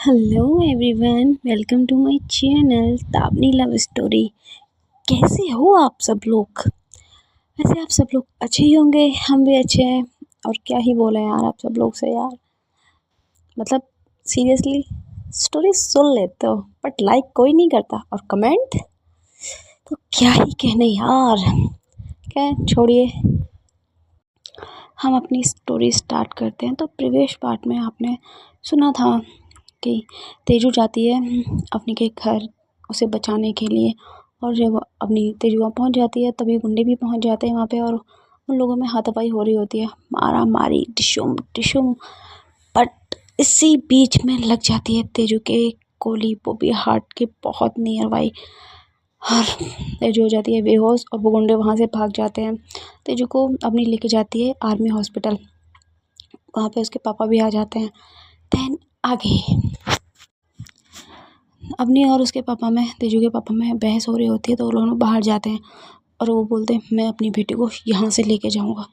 Hello everyone, welcome to my channel ताबनी love story. कैसे हो आप सब लोग? वैसे आप सब लोग अच्छे ही होंगे, हम भी अच्छे हैं। और क्या ही बोले यार आप सब लोग से यार, मतलब सीरियसली स्टोरी सुन लेते हो बट लाइक कोई नहीं करता, और कमेंट तो क्या ही कहने यार। क्या छोड़िए, हम अपनी स्टोरी स्टार्ट करते हैं। तो प्रीवियस पार्ट में आपने सुना था कि तेजू जाती है अपने के घर उसे बचाने के लिए, और जब अपनी तेजू वहाँ पहुँच जाती है तभी गुंडे भी पहुँच जाते हैं वहाँ पे, और उन लोगों में हाथापाई हो रही होती है, मारा मारी डिशुम डिशुम। बट इसी बीच में लग जाती है तेजू के गोली, वो भी हार्ट के बहुत नियर बाई, और तेजू हो जाती है बेहोश, और वो गुंडे वहाँ से भाग जाते हैं। तेजू को अपनी लेके जाती है आर्मी हॉस्पिटल, वहाँ पे उसके पापा भी आ जाते हैं। देन आगे अपनी और उसके पापा में, तेजू के पापा में बहस हो रही होती है, तो वो लोग बाहर जाते हैं और वो बोलते हैं मैं अपनी बेटी को यहाँ से लेके जाऊँगा,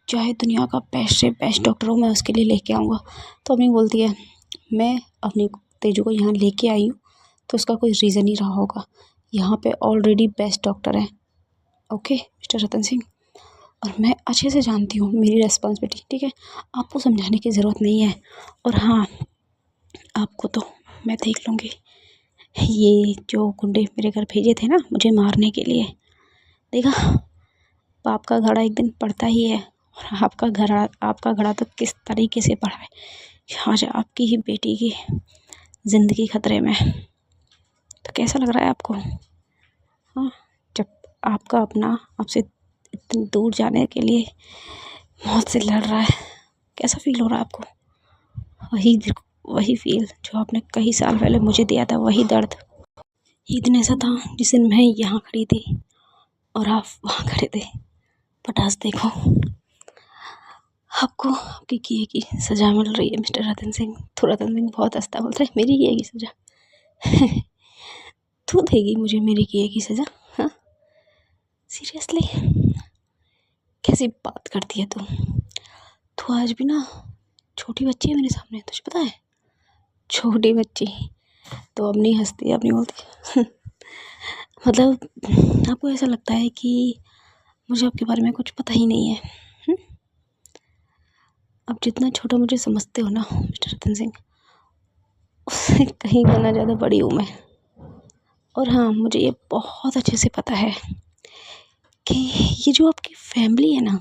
चाहे दुनिया का बेस्ट से बेस्ट डॉक्टर हो, मैं उसके लिए लेके आऊँगा। तो अम्मी बोलती है मैं अपनी तेजू को यहाँ लेके आई हूँ तो उसका कोई रीज़न ही रहा होगा, यहाँ पे ऑलरेडी बेस्ट डॉक्टर है, ओके मिस्टर रतन सिंह, और मैं अच्छे से जानती हूँ मेरी रिस्पॉन्सिबिलिटी, ठीक है, आपको समझाने की ज़रूरत नहीं है। और हाँ, आपको तो मैं देख लूँगी, ये जो गुंडे मेरे घर भेजे थे ना मुझे मारने के लिए, देखा बाप का घड़ा एक दिन पड़ता ही है, और आपका घड़ा तो किस तरीके से पड़ा है, आज आपकी ही बेटी की ज़िंदगी खतरे में। तो कैसा लग रहा है आपको? हाँ, जब आपका अपना आपसे इतनी दूर जाने के लिए मौत से लड़ रहा है, कैसा फील हो रहा है आपको? वही फील जो आपने कई साल पहले मुझे दिया था, वही दर्द। एक दिन ऐसा था जिस दिन मैं यहाँ खड़ी थी और आप वहाँ खड़े थे, बट आज देखो आपको आपकी किए की सज़ा मिल रही है मिस्टर रतन सिंह। तो रतन सिंह बहुत हंसता बोलता है मेरी किए की सज़ा तू देगी मुझे मेरी किए की सज़ा? हाँ सीरियसली, कैसी बात करती है तू आज भी ना छोटी बच्ची है मेरे सामने, तुझे पता है? छोटी बच्ची तो अब नहीं हंसती, अब नहीं बोलती मतलब आपको ऐसा लगता है कि मुझे आपके बारे में कुछ पता ही नहीं है। अब जितना छोटा मुझे समझते हो ना मिस्टर रतन सिंह, उससे कहीं गुना ज़्यादा बड़ी हूँ मैं। और हाँ, मुझे ये बहुत अच्छे से पता है कि ये जो आपकी फैमिली है ना,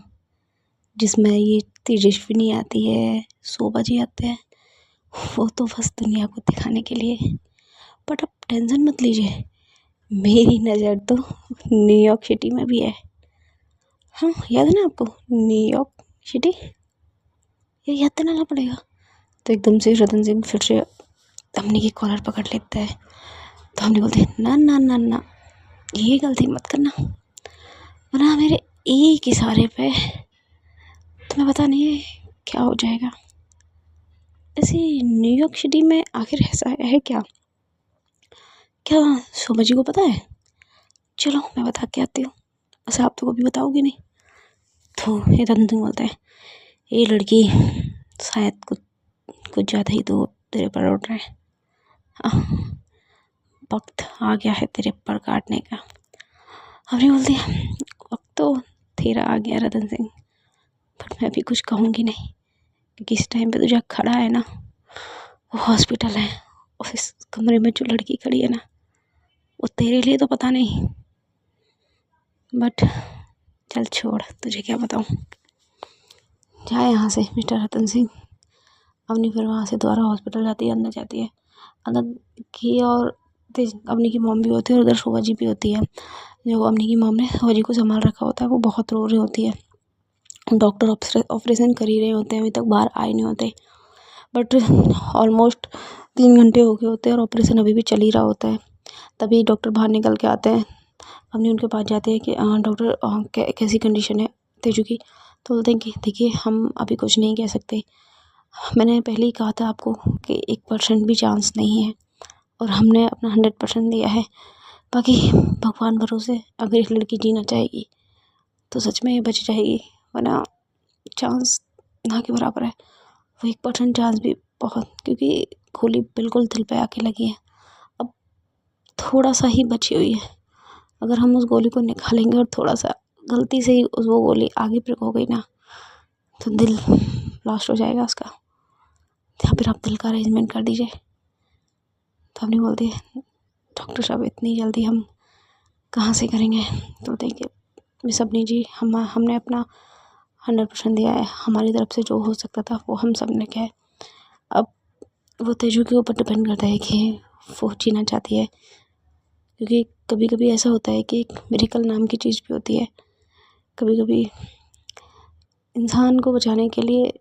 जिसमें ये तेजस्विनी आती है, शोभा जी आते हैं, वो तो बस दुनिया को दिखाने के लिए। बट आप टेंशन मत लीजिए, मेरी नज़र तो न्यूयॉर्क सिटी में भी है। हाँ याद है ना आपको न्यूयॉर्क सिटी, ये याद दिलाना पड़ेगा। तो एकदम से रतन सिंह फिर से हमने की कॉलर पकड़ लेता है, तो हमने बोलते हैं ना ना ना ना, ये गलती मत करना, वरना मेरे एक इशारे पे तुम्हें पता नहीं है क्या हो जाएगा। ऐसे न्यूयॉर्क सिटी में आखिर ऐसा है क्या शोभा जी को पता है? चलो मैं बता के आती हूँ, वैसे आप तो कभी बताओगे नहीं। तो ये रतन सिंह बोलता है ये लड़की शायद कुछ ज़्यादा ही तो तेरे पर उठ रहे हैं, वक्त आ गया है तेरे पर काटने का। हमने बोलती है वक्त तो तेरा आ गया रतन सिंह, बट मैं अभी कुछ कहूँगी नहीं, क्योंकि इस टाइम पे तो जहाँ खड़ा है ना वो हॉस्पिटल है, और इस कमरे में जो लड़की खड़ी है ना वो तेरे लिए तो पता नहीं, बट चल छोड़, तुझे क्या बताऊँ, जाए यहाँ से मिस्टर रतन सिंह। अपनी फिर वहाँ से दोबारा हॉस्पिटल जाती है, अंदर जाती है, अंदर की और अवनी की मॉम भी होती है, और उधर शोभा जी भी होती है। जो अवनी की मॉम ने शोभा जी को संभाल रखा होता है, वो बहुत रो रही होती है। डॉक्टर ऑपरेशन कर ही रहे होते हैं, अभी तक बाहर आए नहीं होते, बट ऑलमोस्ट 3 घंटे हो गए होते हैं और ऑपरेशन अभी भी चल ही रहा होता है। तभी डॉक्टर बाहर निकल के आते हैं, अवनी उनके पास जाते हैं कि डॉक्टर कैसी कंडीशन है तेजू की? तो बोलते हैं कि देखिए हम अभी कुछ नहीं कह सकते, मैंने पहले ही कहा था आपको कि 1% भी चांस नहीं है, और हमने अपना 100% दिया है, बाकी भगवान भरोसे, अगर एक लड़की जीना चाहेगी तो सच में ये बच जाएगी, वरना चांस ना के बराबर है। वो 1% चांस भी बहुत, क्योंकि गोली बिल्कुल दिल पे आके लगी है। अब थोड़ा सा ही बची हुई है, अगर हम उस गोली को निकालेंगे और थोड़ा सा गलती से ही वो गोली आगे प्रिक हो गई ना, तो दिल लॉस्ट हो जाएगा उसका। या फिर आप दिल का अरेंजमेंट कर दीजिए। तो हमने बोलती है डॉक्टर साहब इतनी जल्दी हम कहाँ से करेंगे। तो देखिए मिस अपनी जी, हमने अपना 100% दिया है, हमारी तरफ से जो हो सकता था वो हम सब ने किया है। अब वो तेजू के ऊपर डिपेंड करता है कि वो जीना चाहती है, क्योंकि कभी कभी ऐसा होता है कि एक मिरेकल नाम की चीज़ भी होती है। कभी कभी इंसान को बचाने के लिए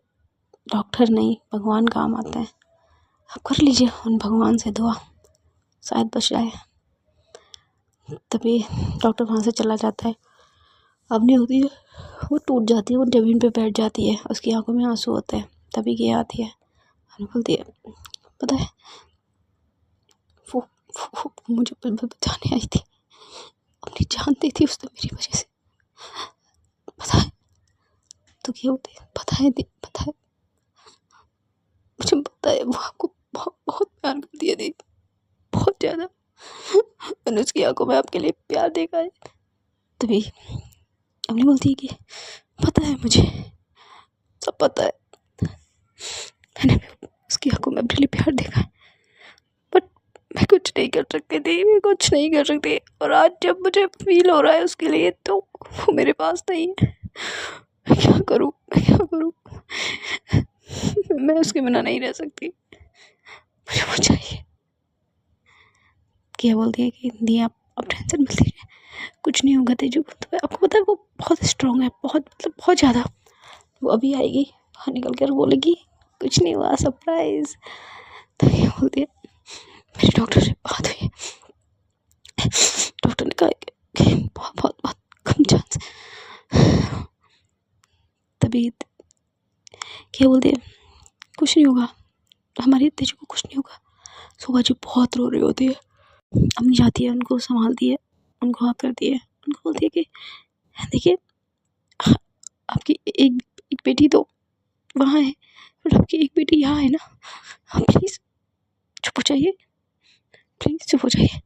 डॉक्टर नहीं, भगवान काम आता है। आप कर लीजिए उन भगवान से दुआ, शायद बच जाए। तभी डॉक्टर वहाँ से चला जाता है। अब नहीं होती है, वो टूट जाती है, वो ज़मीन पे बैठ जाती है, उसकी आंखों में आंसू होते हैं। तभी ये आती है, हमें बोलती है पता है वो मुझे बिल्कुल बचाने आई थी, अपनी जान दी थी उसने मेरी वजह से, पता है। तो क्या होती है, पता है मुझे पता है, वो आपको बहुत बहुत प्यार करती है दी, बहुत ज़्यादा। मैंने उसकी आंखों में आपके लिए प्यार देखा है। तभी अपनी बोलती है कि पता है मुझे, सब पता है, मैंने उसकी आंखों में अपने लिए प्यार देखा है, बट मैं कुछ नहीं कर सकती थी, मैं कुछ नहीं कर सकती। और आज जब मुझे फील हो रहा है उसके लिए, तो वो मेरे पास नहीं है। मैं क्या करूँ, मैं उसके बिना नहीं रह सकती, मुझे वो चाहिए। क्या बोलती है कि दी आप अब टेंशन मत लीजिए, कुछ नहीं होगा तेजू। तो आपको पता है वो बहुत स्ट्रॉन्ग है, बहुत मतलब बहुत ज़्यादा। वो अभी आएगी, बाहर निकल कर बोलेगी कुछ नहीं हुआ, सरप्राइज। तो क्या बोलती है, मेरी डॉक्टर से बात हुई है, डॉक्टर ने कहा कि बहुत बहुत बहुत कम चांस। तभी क्या बोलती है कुछ नहीं होगा, हमारी तेजू को कुछ नहीं होगा। सुबह जी बहुत रो रही होती है, अम्मी जाती है, उनको संभालती है, उनको हाथ करती है, उनको बोलती है कि देखिए आपकी एक बेटी तो वहाँ है, बट आपकी एक बेटी यहाँ है ना, आप प्लीज़ चुप हो जाइए, प्लीज़ चुप हो जाइए।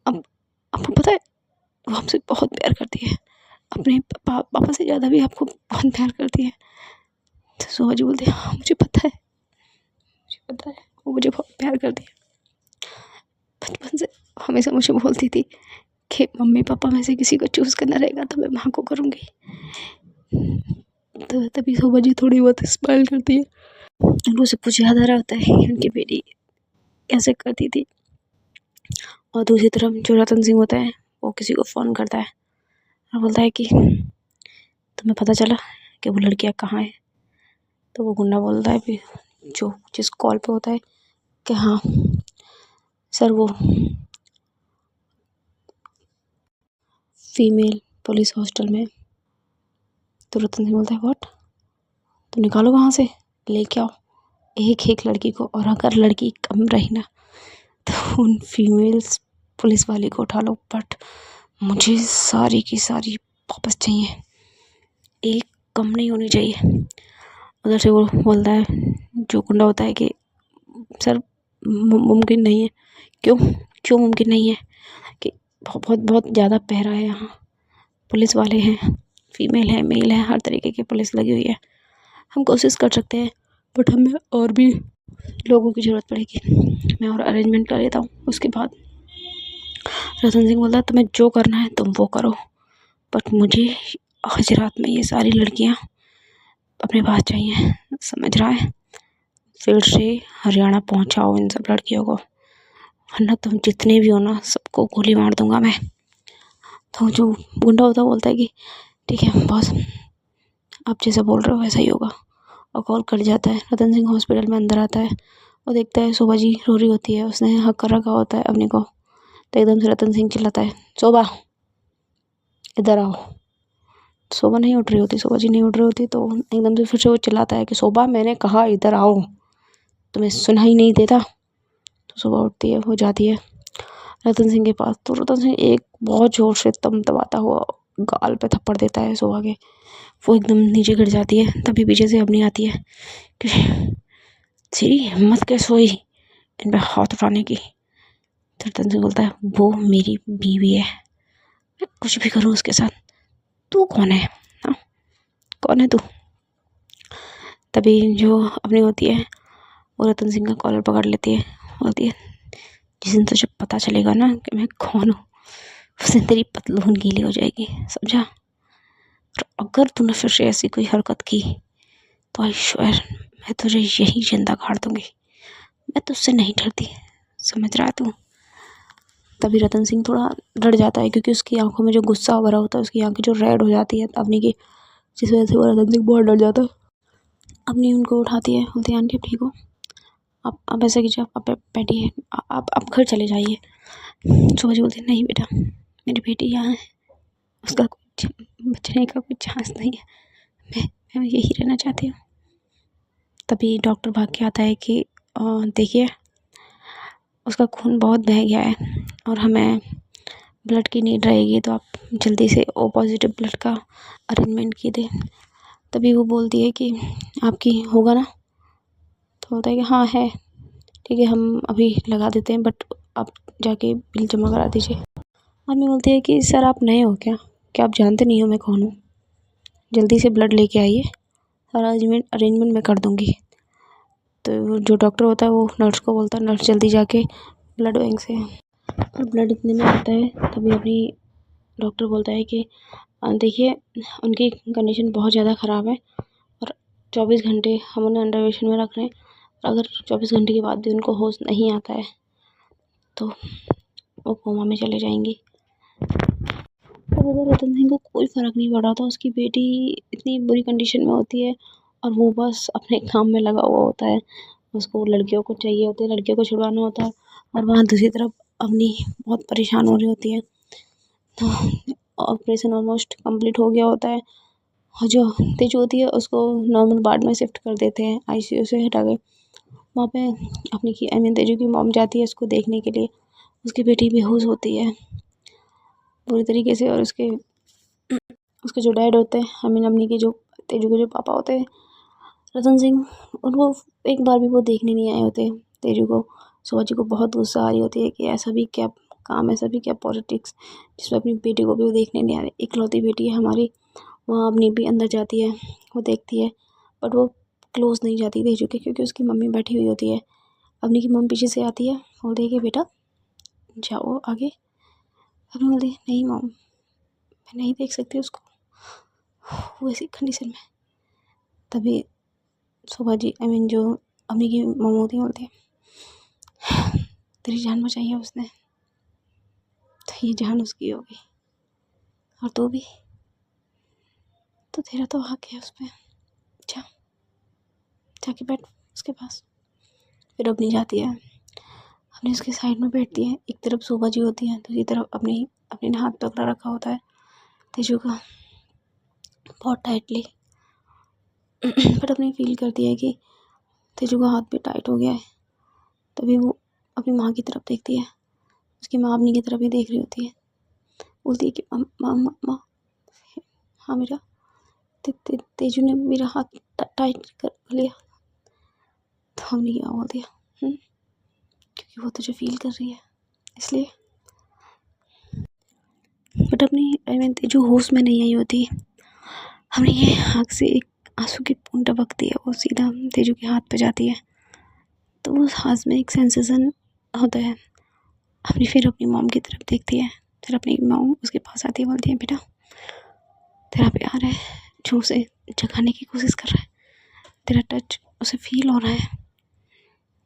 अब आपको पता है वो हमसे बहुत प्यार करती है, अपने पापा से ज़्यादा भी आपको बहुत प्यार करती है। तो सुबह जी बोलती है हाँ मुझे पता है वो मुझे बहुत प्यार करती है। बचपन से हमेशा मुझे बोलती थी कि मम्मी पापा में से किसी को चूज़ करना रहेगा तो मैं माँ को करूँगी। तो तभी शोभा जी थोड़ी बहुत स्माइल करती है, उनको सब कुछ याद आ रहा होता है कि उनकी बेटी कैसे करती थी। और दूसरी तरफ जो रतन सिंह होता है वो किसी को फ़ोन करता है और बोलता है कि तुम्हें पता चला कि वो लड़कियाँ कहाँ हैं। तो वो गुंडा बोलता है भी जो जिस कॉल पे होता है कि हाँ सर वो फीमेल पुलिस हॉस्टल में। तो रतन सिंह बोलता है व्हाट, तो निकालो वहाँ से, लेके आओ एक लड़की को, और अगर लड़की कम रही ना तो उन फीमेल्स पुलिस वाली को उठा लो, बट मुझे सारी की सारी वापस चाहिए, एक कम नहीं होनी चाहिए। उधर से वो बोलता है, जो गुंडा होता है कि सर मुमकिन नहीं है। क्यों मुमकिन नहीं है? कि बहुत बहुत ज़्यादा पहरा है यहाँ, पुलिस वाले हैं, फीमेल है मेल है, हर तरीके की पुलिस लगी हुई है। हम कोशिश कर सकते हैं बट हमें और भी लोगों की ज़रूरत पड़ेगी, मैं और अरेंजमेंट कर लेता हूँ। उसके बाद रतन सिंह बोलता है तुम्हें जो करना है तुम वो करो, बट मुझे आज रात में ये सारी लड़कियाँ अपने पास चाहिए, समझ रहा है? फिर से हरियाणा पहुँचाओ इन सब लड़कियों को, वरना तुम जितने भी हो ना सबको गोली मार दूंगा मैं। तो जो गुंडा होता है बोलता है कि ठीक है बॉस, आप जैसा बोल रहे हो वैसा ही होगा, और कॉल कट जाता है। रतन सिंह हॉस्पिटल में अंदर आता है और देखता है शोभा जी रो रही होती है, उसने हक कर रखा होता है अपने को। तो एकदम से रतन सिंह चिल्लाता है शोभा इधर आओ। शोभा नहीं उठ रही होती, शोभा जी नहीं उठ रही होती, तो एकदम से फिर से वो चिल्लाता है कि शोभा मैंने कहा इधर आओ, तुम्हें सुनाई नहीं देता? तो शोभा उठती है, वो जाती है रतन सिंह के पास। तो रतन सिंह एक बहुत ज़ोर से तमतमाता हुआ गाल पे थप्पड़ देता है शोभा के, वो एकदम नीचे गिर जाती है। तभी पीछे से अपनी आती है कि तेरी हिम्मत कैसे हुई इन पे हाथ उठाने की? तो रतन सिंह बोलता है वो मेरी बीवी है, मैं कुछ भी करूँ उसके साथ। तू कौन है? हाँ, कौन है तू? तभी जो अपनी होती है वो रतन सिंह का कॉलर पकड़ लेती है, बोलती है जिस दिन तुझे पता चलेगा ना कि मैं कौन हूँ, उस दिन तेरी पतलून गीली हो जाएगी, समझा? और अगर तूने फिर से ऐसी कोई हरकत की तो आई श्योर मैं तुझे यही जिंदा गाड़ दूंगी। मैं तुझसे नहीं डरती, समझ रहा है तू? तभी रतन सिंह थोड़ा डर जाता है, क्योंकि उसकी आंखों में जो गुस्सा भरा होता है, उसकी आंखें जो रेड हो जाती है अपनी की, जिस वजह से वो रतन सिंह बहुत डर जाता है। अपनी उनको उठाती है, बोलती है आंटी आप ठीक हो? आप ऐसा कीजिए, आप बैठिए, आप घर चले जाइए। सुभाजी बोलती है नहीं बेटा, मेरी बेटी यहाँ है, उसका बचने का कोई चांस नहीं है, मैं यही रहना चाहती हूँ। तभी डॉक्टर भाग के आता है कि देखिए उसका खून बहुत बह गया है और हमें ब्लड की नीड रहेगी, तो आप जल्दी से ओ पॉजिटिव ब्लड का अरेंजमेंट कीजिए। तभी वो बोलती है कि आपकी होगा ना? तो बोलता है कि हाँ है, ठीक है हम अभी लगा देते हैं, बट आप जाके बिल जमा करा दीजिए। आदमी बोलती है कि सर आप नए हो क्या आप जानते नहीं हो मैं कौन हूँ? जल्दी से ब्लड लेके आइए, सारा अरेंजमेंट मैं कर दूँगी। तो जो डॉक्टर होता है वो नर्स को बोलता है नर्स जल्दी जाके ब्लड बैंक से, और ब्लड इतने में आता है। तभी अपनी डॉक्टर बोलता है कि देखिए उनकी कंडीशन बहुत ज़्यादा ख़राब है और 24 घंटे हम उन्हें अंडरवेशन में रख रहे हैं, और अगर 24 घंटे के बाद भी उनको होश नहीं आता है तो वो कोमा में चले जाएंगी। तो अगर रतन सिंह को कोई फ़र्क नहीं पड़ रहा था, उसकी बेटी इतनी बुरी कंडीशन में होती है और वो बस अपने काम में लगा हुआ होता है। उसको लड़कियों को चाहिए होता है, लड़कियों को छुड़वाना होता है, और वहाँ दूसरी तरफ अवनी बहुत परेशान हो रही होती है। तो ऑपरेशन ऑलमोस्ट कंप्लीट हो गया होता है, और जो तेजू होती है उसको नॉर्मल वार्ड में शिफ्ट कर देते हैं, आईसीयू से हटा के। वहाँ पे अपनी की तेजू की मॉम जाती है उसको देखने के लिए। उसकी बेटी बेहोश होती है पूरी तरीके से, और उसके जो डैड होते हैं अम्मी के, जो तेजू के जो पापा होते हैं रतन सिंह, उनको एक बार भी वो देखने नहीं आए होते तेजू को। शिवाजी को बहुत गुस्सा आ रही होती है कि ऐसा भी क्या काम, ऐसा भी क्या पॉलिटिक्स जिसमें अपनी बेटी को भी वो देखने नहीं आ रही। इकलौती बेटी है हमारी। वहाँ अपनी भी अंदर जाती है, वो देखती है, बट वो क्लोज नहीं जाती तेजू के, क्योंकि उसकी मम्मी बैठी हुई होती है। अपनी की मम्मी पीछे से आती है, बोलती है कि बेटा जाओ आगे। अपनी बोलती है नहीं मॉम, मैं नहीं देख सकती उसको वो ऐसी कंडीशन में। तभी शिवाजी जो अम्मी की मम्मी होती है बोलती है तेरी जान बचाई है उसने, तो ये जान उसकी होगी, और तू भी, तो तेरा तो हक है उस पर, जाके बैठ उसके पास। फिर अपनी जाती है, अपनी उसके साइड में बैठती है। एक तरफ शोभा जी होती है, दूसरी तरफ अपने ने हाथ पकड़ा रखा होता है तेजू का बहुत टाइटली। बट अपनी फील करती है कि तेजू का हाथ भी टाइट हो गया है। तभी वो अपनी माँ की तरफ देखती है, उसकी माँ अपनी की तरफ ही देख रही होती है। बोलती है कि माँ माँ माँ, हाँ मेरा तेजू ने मेरा हाथ टाइट कर लिया। तो हमने क्या बोल दिया, क्योंकि वो तुझे फील कर रही है इसलिए। बट अपनी तेजू होश में नहीं आई होती। हमने ये आँख से एक आंसू की बूंद टपकती है, वो सीधा तेजू के हाथ पे जाती है, तो उस हाथ में एक सेंसेशन होता है। अपनी फिर अपनी मॉम की तरफ देखती है, फिर अपनी मॉम उसके पास आती है, बोलती है बेटा तेरा प्यार है जो उसे जगाने की कोशिश कर रहा है, तेरा टच उसे फील हो रहा है,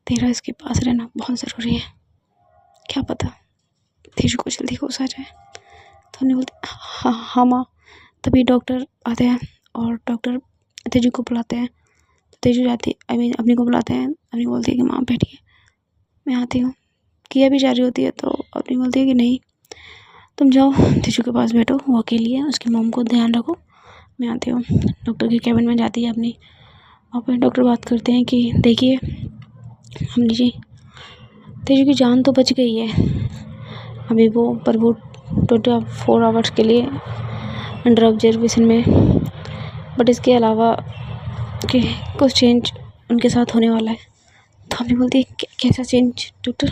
तेरा इसके पास रहना बहुत ज़रूरी है, क्या पता तेजू को जल्दी होश आ जाए। तो हमने बोलते हाँ हाँ माँ। तभी डॉक्टर आते हैं और डॉक्टर तेजू को बुलाते हैं। तो तेजू जाती अपनी को बुलाते हैं। अपनी बोलती है कि माँ बैठिए मैं आती हूँ। किया भी जा रही होती है तो अपनी बोलती है कि नहीं तुम जाओ तेजू के पास बैठो, वो अकेली है, उसकी मॉम को ध्यान रखो, मैं आती हूँ। डॉक्टर के केबिन में जाती है अपनी, वहाँ पर डॉक्टर बात करते हैं कि देखिए हमने जी तेजू की जान तो बच गई है अभी वो 24 आवर्स के लिए अंडर ऑब्जर्वेशन में, बट इसके अलावा कि कुछ चेंज उनके साथ होने वाला है। तो हमने बोलती है कैसा चेंज डॉक्टर?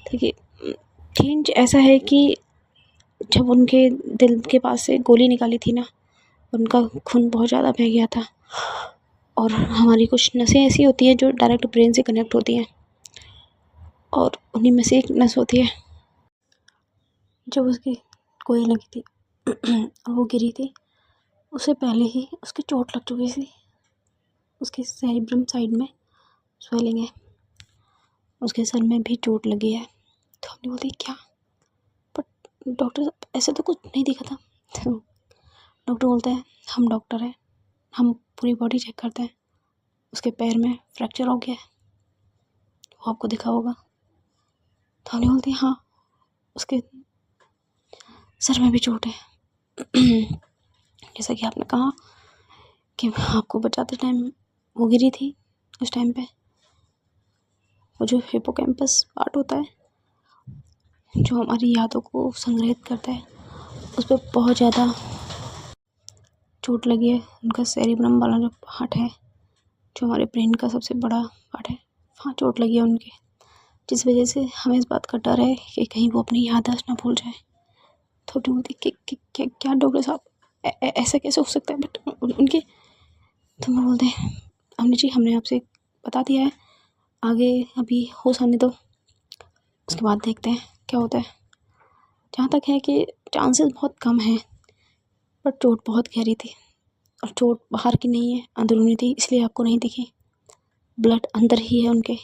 देखिए चेंज ऐसा है कि जब उनके दिल के पास से गोली निकाली थी ना, उनका खून बहुत ज़्यादा बह गया था और हमारी कुछ नसें ऐसी होती हैं जो डायरेक्ट ब्रेन से कनेक्ट होती हैं और उन्हीं में से एक नस होती है। जब उसकी गोली लगी थी और वो गिरी थी, उससे पहले ही उसकी चोट लग चुकी थी। उसके सेरिब्रम साइड में स्वेलिंग है, उसके सर में भी चोट लगी है। तो हमने बोलती क्या? बट डॉक्टर साहब ऐसे तो कुछ नहीं दिखा था। तो डॉक्टर बोलते हैं हम डॉक्टर हैं, हम पूरी बॉडी चेक करते हैं। उसके पैर में फ्रैक्चर हो गया है, वो आपको दिखा होगा। तो हमने बोलती हाँ, उसके सर में भी चोट है। जैसा कि आपने कहा कि आपको बचाते टाइम वो गिरी थी, उस टाइम पे वो जो हिपोकैम्पस पार्ट होता है जो हमारी यादों को संग्रहित करता है, उस पर बहुत ज़्यादा चोट लगी है। उनका सेरिब्रम वाला जो पार्ट है, जो हमारे ब्रेन का सबसे बड़ा पार्ट है, वहाँ चोट लगी है उनके, जिस वजह से हमें इस बात का डर है कि कहीं वो अपनी याददाश्त ना भूल जाए। तो अपनी बोलती क्या डॉक्टर साहब ऐसा कैसे हो सकता है? बट उनके तो मैं बोलते हैं हमने जी हमने आपसे बता दिया है, आगे अभी होश आने दो, उसके बाद देखते हैं क्या होता है। जहाँ तक है कि चांसेस बहुत कम हैं, पर चोट बहुत गहरी थी और चोट बाहर की नहीं है, अंदरूनी थी, इसलिए आपको नहीं दिखी। ब्लड अंदर ही है उनके,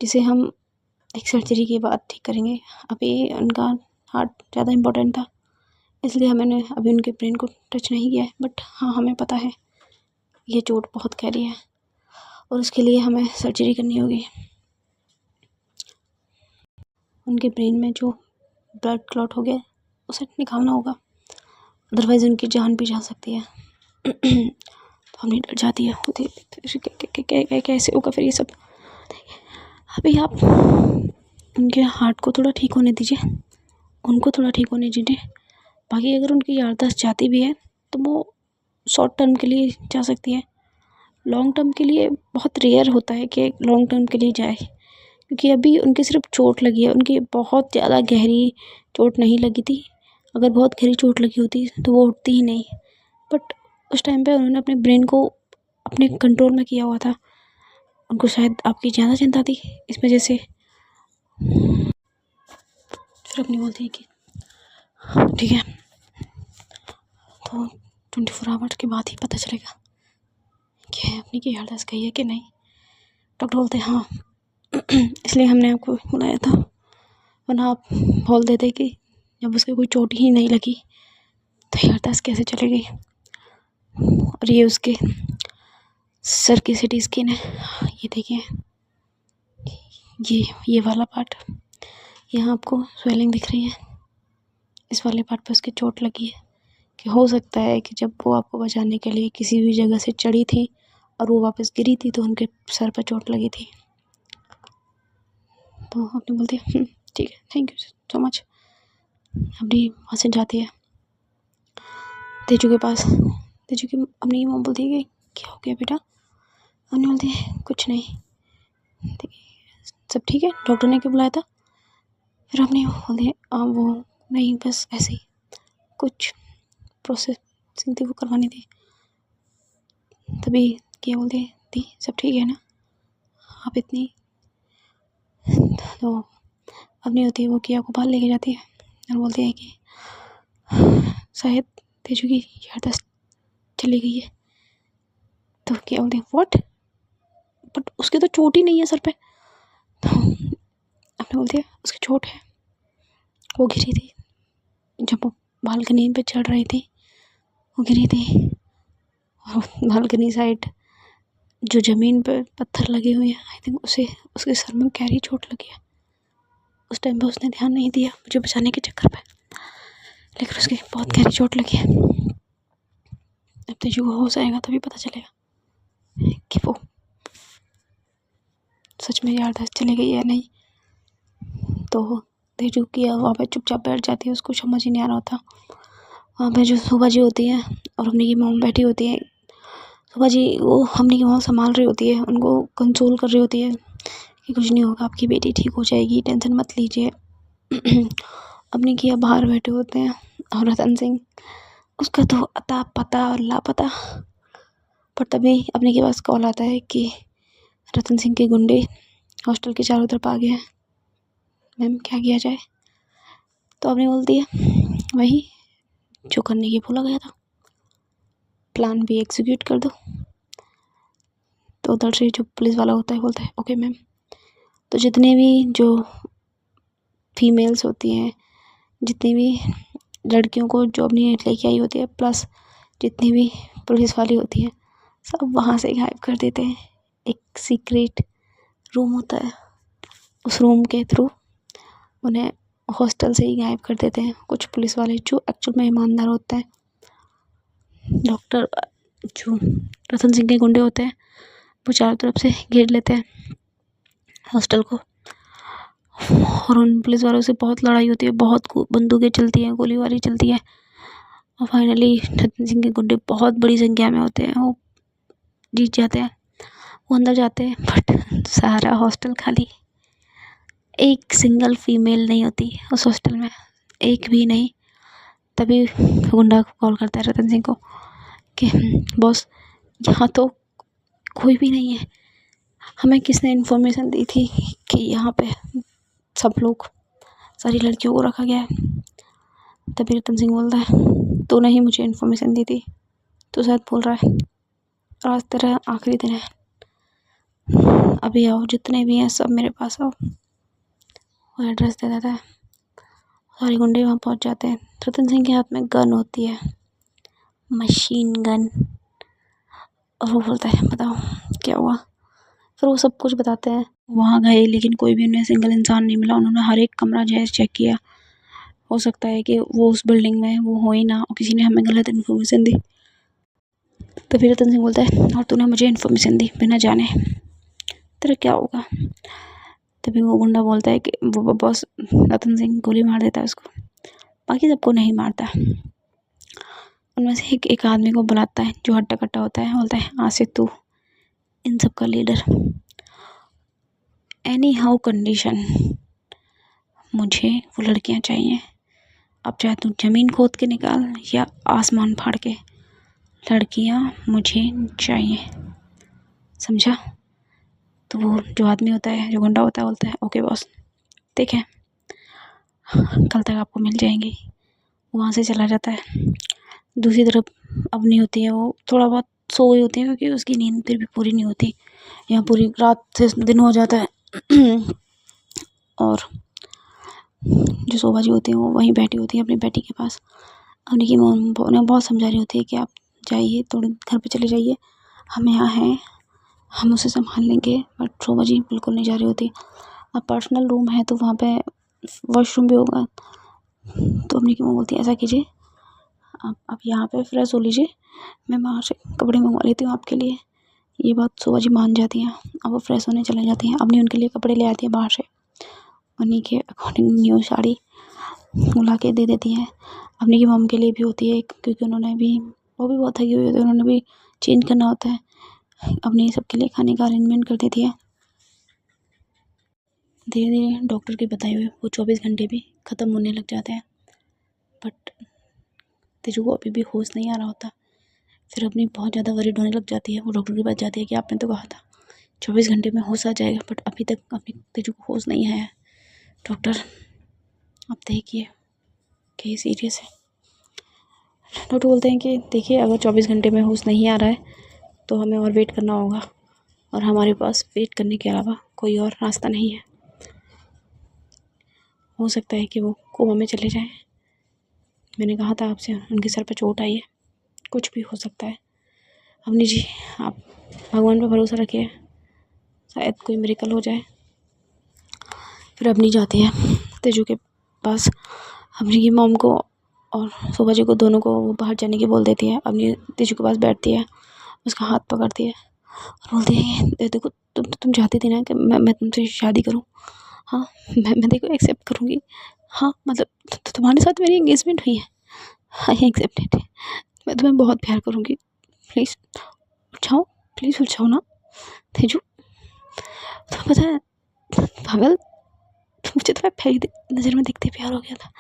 जिसे हम एक सर्जरी के बाद ठीक करेंगे। अभी उनका हार्ट ज़्यादा इम्पोर्टेंट था, इसलिए मैंने अभी उनके ब्रेन को टच नहीं किया है। बट हाँ, हमें पता है ये चोट बहुत गहरी है और उसके लिए हमें सर्जरी करनी होगी। उनके ब्रेन में जो ब्लड क्लॉट हो गया उसे निकालना होगा, अदरवाइज़ उनकी जान भी जा सकती है। तो हमने डर जाती है, कैसे होगा फिर ये सब। अभी आप उनके हार्ट को थोड़ा ठीक होने दीजिए, उनको थोड़ा ठीक होने दीजिए। बाकी अगर उनकी याददाश्त जाती भी है तो वो शॉर्ट टर्म के लिए जा सकती है, लॉन्ग टर्म के लिए बहुत रेयर होता है कि लॉन्ग टर्म के लिए जाए, क्योंकि अभी उनकी सिर्फ चोट लगी है, उनकी बहुत ज़्यादा गहरी चोट नहीं लगी थी। अगर बहुत गहरी चोट लगी होती तो वो उठती ही नहीं। बट उस टाइम पे उन्होंने अपने ब्रेन को अपने कंट्रोल में किया हुआ था, उनको शायद आपकी ज़्यादा चिंता थी, इस वजह से फिर अपनी बोलती है कि ठीक है, तो 24 आवर्स के बाद ही पता चलेगा कि अपनी की याददाश्त गई है कि नहीं। डॉक्टर बोलते हाँ, इसलिए हमने आपको बुलाया था, वरना आप बोल देते कि जब उसके कोई चोट ही नहीं लगी तो याददाश्त कैसे चलेगी। और ये उसके सर की सिटी स्कैन है, ये देखिए, ये वाला पार्ट, यहाँ आपको स्वेलिंग दिख रही है, इस वाले पार्ट पे उसकी चोट लगी है। कि हो सकता है कि जब वो आपको बचाने के लिए किसी भी जगह से चढ़ी थी और वो वापस गिरी थी तो उनके सर पर चोट लगी थी। तो अपनी बोलती है ठीक है, थैंक यू सो मच। अपनी वहाँ से जाती है तेजू के पास। तेजू की अपनी मॉम बोलती है कि क्या हो गया बेटा? अपनी बोलती है कुछ नहीं, सब ठीक है, डॉक्टर ने क्यों बुलाया था? फिर अपनी बोलती है वो नहीं, बस ऐसे ही कुछ प्रोसेसिंग थी, वो करवानी थी। तभी क्या बोलते हैं दी सब ठीक है ना, आप इतनी तो अपनी होती है वो किया को बाहर लेके जाती है और बोलती है कि शायद तेजू की याददाश्त चली गई है। तो क्या बोलते हैं व्हाट? बट उसकी तो चोट ही नहीं है सर पे। तो अपने बोलती है उसकी चोट है, वो गिरी थी जब वो बालकनी पे चढ़ रही थी, वो गिरी थी और बालकनी साइड जो ज़मीन पर पत्थर लगे हुए हैं, आई थिंक उसे उसके सर में गहरी चोट लगी है। उस टाइम पे उसने ध्यान नहीं दिया मुझे बचाने के चक्कर पे, लेकिन उसकी बहुत गहरी चोट लगी है। अब तेजू को होश आएगा तभी पता चलेगा कि वो सच में याददाश्त चली गई है नहीं। तो तेजू की वहाँ पे चुपचाप बैठ जाती है, उसको समझ ही नहीं आ रहा होता। वहाँ पे जो सुबह जी होती है और हमने की मॉम बैठी होती है, सुबह जी वो हमने की मॉम संभाल रही होती है, उनको कंसोल कर रही होती है कि कुछ नहीं होगा, आपकी बेटी ठीक हो जाएगी, टेंशन मत लीजिए। अपने किया बाहर बैठे होते हैं और रतन सिंह, उसका तो अता पता और लापता। पर तभी अपने के पास कॉल आता है कि रतन सिंह के गुंडे हॉस्टल के चारों तरफ आ गए हैं। मैम क्या किया जाए? तो आपने बोलती है वही जो करने की बोला गया था, प्लान भी एग्जीक्यूट कर दो। तो उधर से जो पुलिस वाला होता है बोलता है ओके मैम। तो जितने भी जो फीमेल्स होती हैं, जितनी भी लड़कियों को जो अपनी लेके आई होती है, प्लस जितनी भी पुलिस वाली होती है, सब वहाँ से गायब कर देते हैं। एक सीक्रेट रूम होता है, उस रूम के थ्रू उन्हें हॉस्टल से ही गायब कर देते हैं कुछ पुलिस वाले जो एक्चुअल में ईमानदार होते हैं। डॉक्टर जो रतन सिंह के गुंडे होते हैं वो चारों तरफ से घेर लेते हैं हॉस्टल को, और उन पुलिस वालों से बहुत लड़ाई होती है, बहुत बंदूकें चलती हैं, गोलीबारी चलती है, और फाइनली रतन सिंह के गुंडे बहुत बड़ी संख्या में होते हैं, वो जीत जाते हैं। वो अंदर जाते हैं बट सारा हॉस्टल खाली, एक सिंगल फीमेल नहीं होती उस हॉस्टल में, एक भी नहीं। तभी गुंडा कॉल करता है रतन सिंह को कि बॉस यहाँ तो कोई भी नहीं है, हमें किसने इन्फॉर्मेशन दी थी कि यहाँ पे सब लोग, सारी लड़कियों को रखा गया है। तभी रतन सिंह बोलता है तूने ही मुझे इन्फॉर्मेशन दी थी, तो शायद बोल रहा है आज तेरा आखिरी दिन है, अभी आओ, जितने भी हैं सब मेरे पास आओ। वो एड्रेस दे देता है, सारे गुंडे वहाँ पहुँच जाते हैं। रतन सिंह के हाथ में गन होती है, मशीन गन, और वो बोलता है बताओ क्या हुआ। फिर वो सब कुछ बताते हैं। वहाँ गए लेकिन कोई भी उन्हें सिंगल इंसान नहीं मिला, उन्होंने हर एक कमरा जो है चेक किया, हो सकता है कि वो उस बिल्डिंग में वो हो ही ना, और किसी ने हमें गलत इन्फॉर्मेशन दी। तो फिर रतन सिंह बोलता है और तूने मुझे इन्फॉर्मेशन दी बिना जाने, तेरा क्या होगा? तभी वो गुंडा बोलता है कि वो बॉस, रतन सिंह गोली मार देता है उसको, बाकी सबको नहीं मारता। उनमें से एक आदमी को बुलाता है जो हट्टा कट्टा होता है, बोलता है आज से तू इन सब का लीडर, एनी हाउ कंडीशन मुझे वो लड़कियां चाहिए, अब चाहे तू ज़मीन खोद के निकाल या आसमान फाड़ के, लड़कियां मुझे चाहिए, समझा? तो वो जो आदमी होता है, जो गुंडा होता है, बोलता है ओके बॉस, ठीक है, कल तक आपको मिल जाएंगी। वहाँ से चला जाता है। दूसरी तरफ अपनी होती है, वो थोड़ा बहुत सो गई होती है क्योंकि उसकी नींद फिर भी पूरी नहीं होती, यहाँ पूरी रात से दिन हो जाता है। और जो शोभा जी होती है वो वहीं बैठी होती है अपनी बेटी के पास। अपनी की मॉम उन्हें बहुत समझा रही होती है कि आप जाइए, थोड़े घर पे चले जाइए, हम यहाँ हैं, हम उसे संभाल लेंगे। बट शोभा जी बिल्कुल नहीं जा रही होती। अब पर्सनल रूम है तो वहाँ पे वॉशरूम भी होगा, तो अपनी की मॉम बोलती है ऐसा कीजिए, आप यहाँ पे फ्रेश हो लीजिए, मैं बाहर से कपड़े मंगवा लेती हूँ आपके लिए। ये बात शोभा जी मान जाती हैं, अब वो फ्रेश होने चले जाती हैं। अपनी उनके लिए कपड़े ले आती है बाहर से, उन्हीं के अकॉर्डिंग न्यू साड़ी वो ला के दे देती हैं। अपनी की मॉम के लिए भी होती है क्योंकि उन्होंने भी, वो भी बहुत थकी हुई होती है, उन्होंने भी चेंज करना होता है। अपने सबके लिए खाने का अरेंजमेंट कर देती है। धीरे धीरे डॉक्टर के बताए हुए वो 24 घंटे भी ख़त्म होने लग जाते हैं, बट तेजू को अभी भी होश नहीं आ रहा होता। फिर अपनी बहुत ज़्यादा वरीड होने लग जाती है। वो डॉक्टर के पास जाती है कि आपने तो कहा था 24 घंटे में होश आ जाएगा, बट अभी तक अपनी तेजू को होश नहीं आया। डॉक्टर आप देखिए कि सीरियस है। डॉक्टर बोलते हैं कि देखिए अगर 24 घंटे में होश नहीं आ रहा है तो हमें और वेट करना होगा, और हमारे पास वेट करने के अलावा कोई और रास्ता नहीं है। हो सकता है कि वो कोमा में चले जाएं। मैंने कहा था आपसे उनके सर पर चोट आई है, कुछ भी हो सकता है। अवनी जी आप भगवान पर भरोसा रखिए, शायद कोई मिरेकल हो जाए। फिर अपनी जाती है तेजू के पास, अपनी की मॉम को और शोभा जी को, दोनों को वो बाहर जाने की बोल देती है। अपनी तेजू के पास बैठती है, उसका हाथ पकड़ती है और बोलती है देखो तुम चाहती थी ना कि मैं तुमसे शादी करूं, हाँ मैं देखो एक्सेप्ट करूँगी, हाँ मतलब तुम्हारे साथ मेरी एंगेजमेंट हुई है, आई एक्सेप्टेड, मैं तुम्हें बहुत प्यार करूँगी, प्लीज़ उठाओ, प्लीज़ उठाओ ना तेजू। तो पता है पागल, मुझे तुम्हें पहली नज़र में दिखते प्यार हो गया था।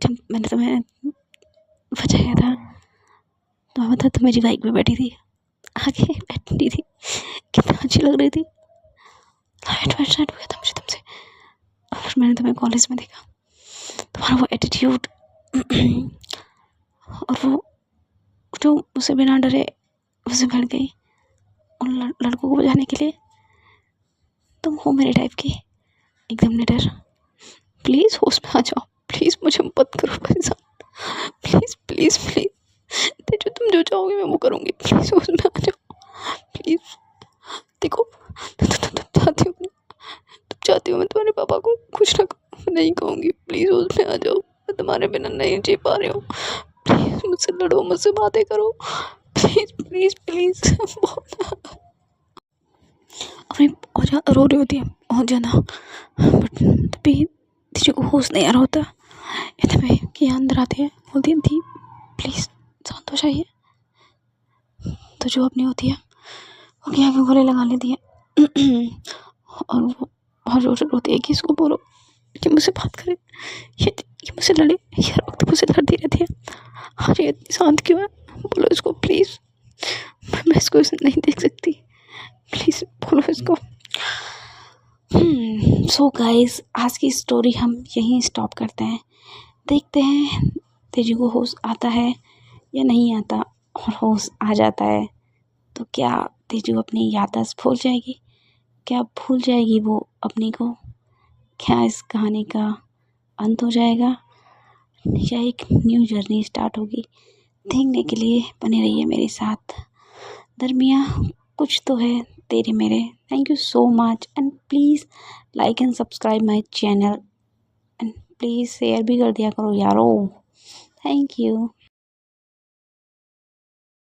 जब मैंने तुम्हें बचाया था तो पता तुम मेरी बाइक में बैठी थी, आगे बैठी थी, कितना अच्छी लग रही थी। लाइट वाइट स्टार्ट हो गया था मुझे तुमसे। और मैंने तुम्हें कॉलेज में देखा, तुम्हारा वो एटीट्यूड और वो जो मुझसे बिना डरे मुझसे भड़ गई उन लड़कों को बजाने के लिए। तुम हो मेरे टाइप की, एकदम निडर। प्लीज़ होश में आ जाओ, प्लीज़ मुझे मत करो परेशान, प्लीज़ प्लीज़ प्लीज़। तेजो तुम जो चाहोगे मैं वो करूँगी, प्लीज़ होश में आ जाओ प्लीज़। देखो तुम चाहती हो मैं तुम्हारे पापा को कुछ ना नहीं कहूँगी, प्लीज़ होश में आ जाओ। मैं तुम्हारे बिना नहीं जी पा रही हूँ, प्लीज़ मुझसे लड़ो, मुझसे बातें करो, प्लीज़ प्लीज़ प्लीज़। बहुत अपनी बहुत ज़्यादा रो रही होती है, बहुत ज़्यादा, बट तभी किसी को होश नहीं आ रहा होता। इतने कि अंदर आती है, बोलती है दी प्लीज़ शांत हो जाइए। तो जो अपनी होती है वो क्या के गले लगा लेती है और वो बहुत जोर से रोती है कि इसको बोलो कि मुझसे बात करे, ये मुझसे लड़े, हर वक्त मुझसे लड़ती रहती है। आज ये इतनी शांत क्यों है, बोलो इसको प्लीज़, मैं इसको नहीं देख सकती, प्लीज़ बोलो इसको। सो गाइस, आज की स्टोरी हम यहीं स्टॉप करते हैं। देखते हैं तेजू को होश आता है या नहीं आता, और होश आ जाता है तो क्या तेजू अपनी याददाश्त भूल जाएगी, क्या भूल जाएगी वो अपनी को, क्या इस कहानी का अंत हो जाएगा या एक न्यू जर्नी स्टार्ट होगी। देखने के लिए बने रहिए मेरे साथ। दरमिया कुछ तो है तेरे मेरे। Thank you so much and please like and subscribe my channel and please share भी कर दिया करो यारो। Thank you.